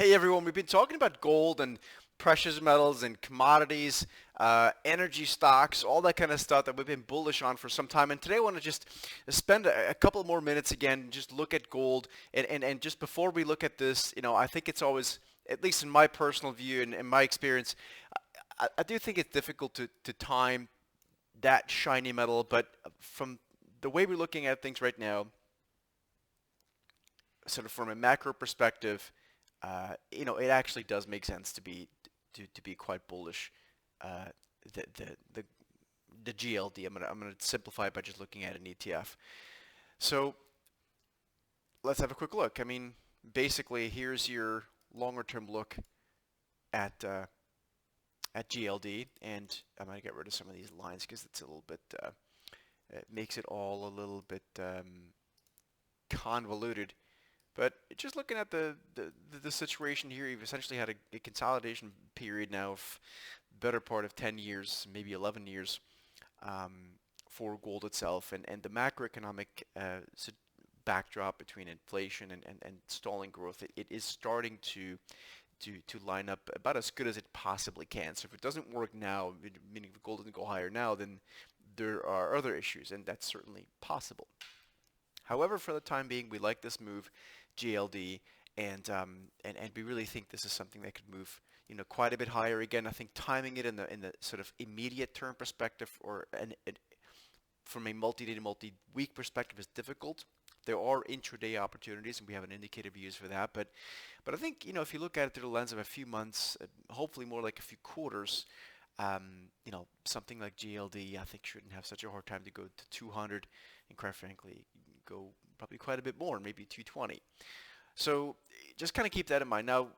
Hey everyone, we've been talking about gold and precious metals and commodities, energy stocks, all that kind of stuff that we've been bullish on for some time. And today I want to just spend a couple more minutes again, just look at gold. And just before we look at this, I think it's always, at least in my personal view and in my experience, I do think it's difficult to time that shiny metal. But from the way we're looking at things right now, sort of from a macro perspective, it actually does make sense to be quite bullish. Uh, the, the the the GLD. I'm gonna simplify it by just looking at an ETF. So let's have a quick look. I mean, basically, here's your longer term look at uh, at GLD, and I'm gonna get rid of some of these lines because it's a little bit it makes it all a little bit convoluted. But just looking at the situation here, you've essentially had a consolidation period now of better part of 10 years, maybe 11 years um, for gold itself. And the macroeconomic backdrop between inflation and stalling growth, it is starting to line up about as good as it possibly can. So if it doesn't work now, meaning if gold doesn't go higher now, then there are other issues, and that's certainly possible. However, for the time being, we like this move, GLD, and we really think this is something that could move, quite a bit higher. Again, I think timing it in the sort of immediate term perspective, or from a multi-day to multi-week perspective, is difficult. There are intraday opportunities, and we have an indicator views for that. But I think, if you look at it through the lens of a few months, hopefully more like a few quarters, something like GLD, I think shouldn't have such a hard time to go to 200, and quite frankly, go probably quite a bit more, maybe 220. So just kind of keep that in mind. Now,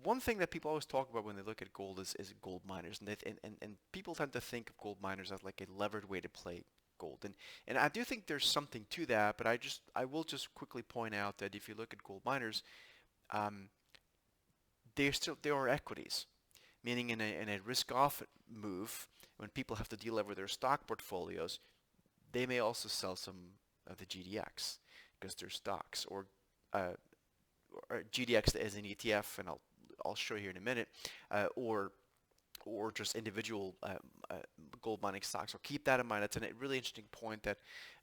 one thing that people always talk about when they look at gold is gold miners, and people tend to think of gold miners as like a levered way to play gold, and I do think there's something to that, but I will just quickly point out that if you look at gold miners, um, they are equities, meaning in a risk-off move, when people have to delever their stock portfolios, they may also sell some of the GDX because they're stocks, uh, or GDX as an ETF, and I'll show you here in a minute, or just individual uh, gold mining stocks. So keep that in mind. That's a really interesting point that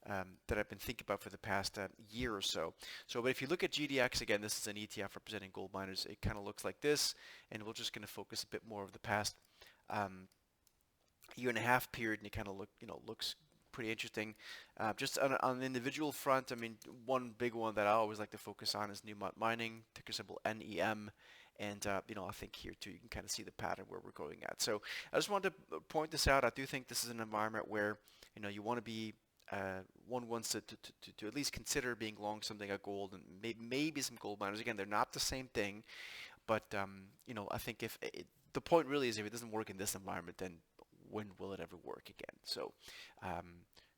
I've been thinking about for the past year or so. So, but if you look at GDX again, this is an ETF representing gold miners. It kind of looks like this, and we're just going to focus a bit more of the past um, year and a half period, and it kind of looks pretty interesting. Just on an individual front, I mean, one big one that I always like to focus on is Newmont Mining, ticker symbol NEM. And I think here too you can kind of see the pattern where we're going at. So I just wanted to point this out. I do think this is an environment where you want to be one wants to at least consider being long something at gold and maybe some gold miners. Again, they're not the same thing, but I think if the point really is if it doesn't work in this environment, then when will it ever work again? So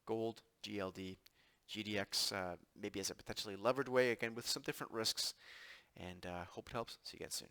gold, GLD, GDX, maybe as a potentially levered way, again with some different risks, and hope it helps. See you again soon.